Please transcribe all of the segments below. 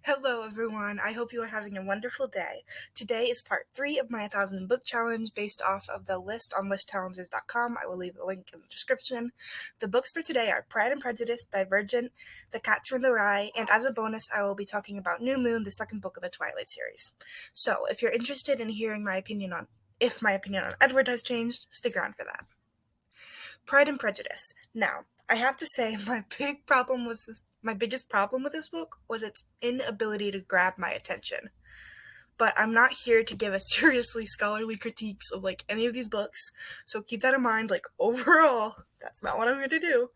Hello everyone, I hope you are having a wonderful day. Today is part 3 of my 1000 book challenge based off of the list on listchallenges.com. I will leave a link in the description. The books for today are Pride and Prejudice, Divergent, The Catcher in the Rye, and as a bonus I will be talking about New Moon, the second book of the Twilight series. So if you're interested in hearing if my opinion on Edward has changed, stick around for that. Pride and Prejudice. Now, I have to say my biggest problem with this book was its inability to grab my attention. But I'm not here to give a seriously scholarly critiques of any of these books, so keep that in mind. Overall, that's not what I'm going to do.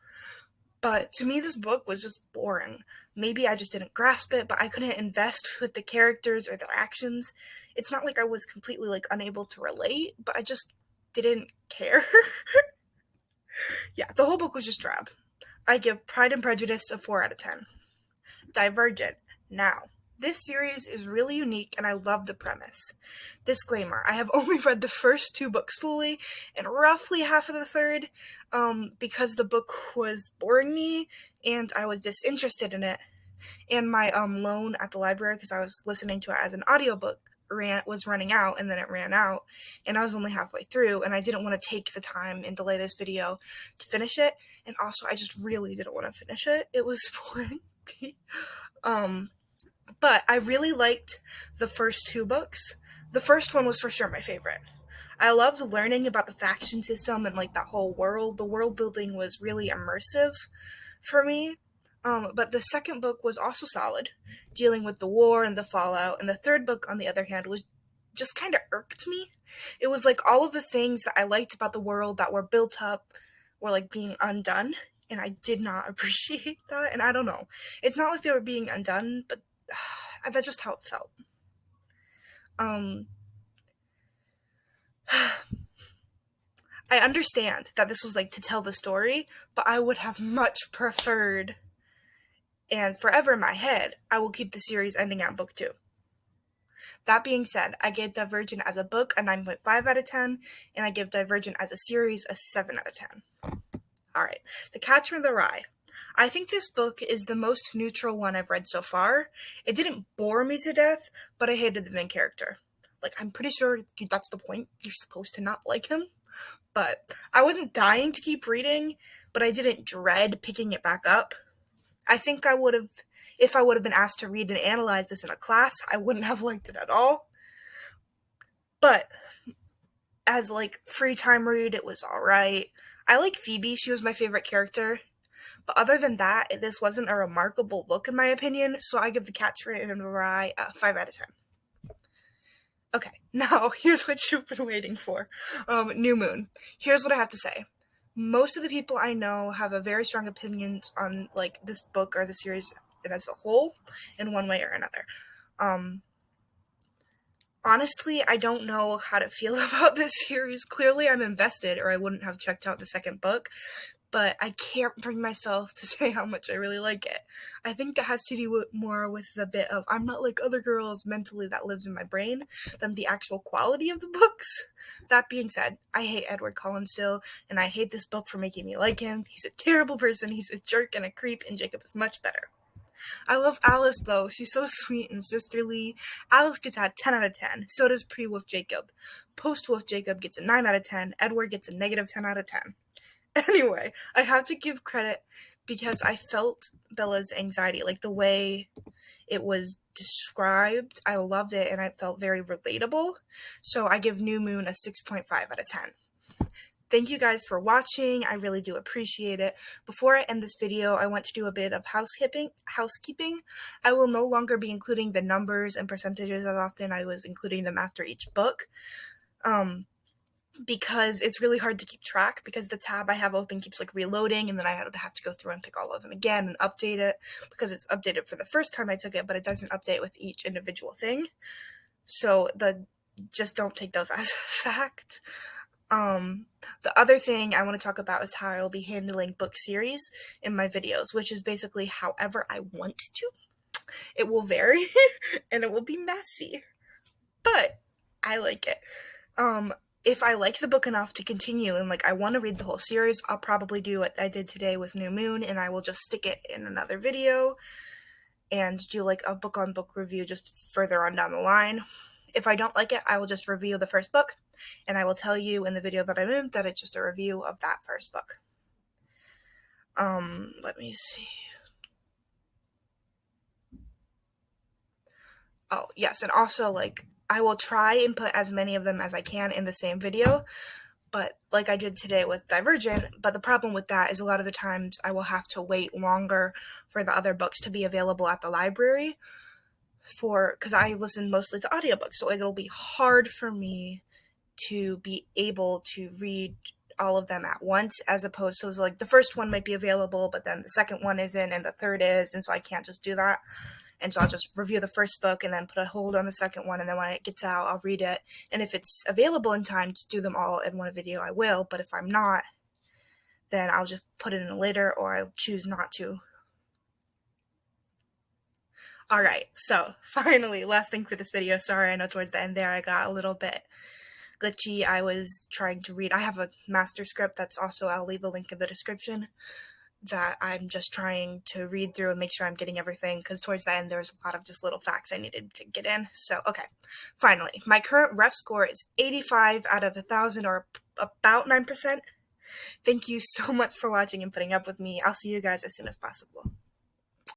But to me, this book was just boring. Maybe I just didn't grasp it, but I couldn't invest with the characters or their actions. It's not like I was completely unable to relate, but I just didn't care. Yeah, the whole book was just drab. I give Pride and Prejudice a 4 out of 10. Divergent. Now, this series is really unique and I love the premise. Disclaimer, I have only read the first 2 books fully and roughly half of the third because the book was boring me and I was disinterested in it. And my loan at the library, because I was listening to it as an audiobook, was running out, and then it ran out, and I was only halfway through, and I didn't want to take the time and delay this video to finish it, and also I just really didn't want to finish it. It was boring. But I really liked the first 2 books. The first one was for sure my favorite. I loved learning about the faction system and that whole world. The world building was really immersive for me. But the second book was also solid, dealing with the war and the fallout, and the third book, on the other hand, was just kind of irked me. It was all of the things that I liked about the world that were built up were being undone, and I did not appreciate that, and I don't know. It's not like they were being undone, but that's just how it felt. I understand that this was to tell the story, but I would have much preferred, and forever in my head, I will keep the series ending at book 2. That being said, I gave Divergent as a book a 9.5 out of 10, and I give Divergent as a series a 7 out of 10. Alright, The Catcher in the Rye. I think this book is the most neutral one I've read so far. It didn't bore me to death, but I hated the main character. I'm pretty sure that's the point. You're supposed to not like him. But I wasn't dying to keep reading, but I didn't dread picking it back up. I think if I would have been asked to read and analyze this in a class, I wouldn't have liked it at all. But as free time read, it was alright. I like Phoebe, she was my favorite character. But other than that, this wasn't a remarkable book in my opinion, so I give The Catcher in the Rye a 5 out of 10. Okay, now here's what you've been waiting for. New Moon. Here's what I have to say. Most of the people I know have a very strong opinions on this book or the series as a whole in one way or another. Honestly, I don't know how to feel about this series. Clearly I'm invested or I wouldn't have checked out the second book, but I can't bring myself to say how much I really like it. I think that has to do more with the bit of I'm not like other girls mentally that lives in my brain than the actual quality of the books. That being said, I hate Edward Cullen still, and I hate this book for making me like him. He's a terrible person, he's a jerk and a creep, and Jacob is much better. I love Alice though, she's so sweet and sisterly. Alice gets a 10 out of 10, so does pre-Wolf Jacob. Post-Wolf Jacob gets a 9 out of 10, Edward gets a negative 10 out of 10. Anyway, I have to give credit because I felt Bella's anxiety, the way it was described. I loved it and it felt very relatable. So I give New Moon a 6.5 out of 10. Thank you guys for watching. I really do appreciate it. Before I end this video, I want to do a bit of housekeeping. I will no longer be including the numbers and percentages as often. I was including them after each book. Because it's really hard to keep track because the tab I have open keeps reloading, and then I would have to go through and pick all of them again and update it because it's updated for the first time I took it, but it doesn't update with each individual thing. So just don't take those as fact. The other thing I want to talk about is how I'll be handling book series in my videos, which is basically however I want to. It will vary and it will be messy, but I like it. If I like the book enough to continue and I want to read the whole series, I'll probably do what I did today with New Moon, and I will just stick it in another video. and do like a book on book review just further on down the line. If I don't like it, I will just review the first book, and I will tell you in the video that I'm in that it's just a review of that first book. Let me see. Oh, yes, and also, like, I will try and put as many of them as I can in the same video, but like I did today with Divergent, but the problem with that is a lot of the times I will have to wait longer for the other books to be available at the library because I listen mostly to audiobooks, so it'll be hard for me to be able to read all of them at once, as opposed to like the first one might be available, but then the second one isn't, and the third is, and so I can't just do that. And so I'll just review the first book and then put a hold on the second one, and then when it gets out, I'll read it. And if it's available in time to do them all in one video, I will, but if I'm not, then I'll just put it in later, or I'll choose not to. Alright, so finally, last thing for this video. Sorry, I know towards the end there I got a little bit glitchy. I was trying to read. I have a master script that's also, I'll leave a link in the description, that I'm just trying to read through and make sure I'm getting everything, because towards the end there's a lot of just little facts I needed to get in. So, okay, finally, my current ref score is 85 out of 1,000, or about 9%. Thank you so much for watching and putting up with me. I'll see you guys as soon as possible.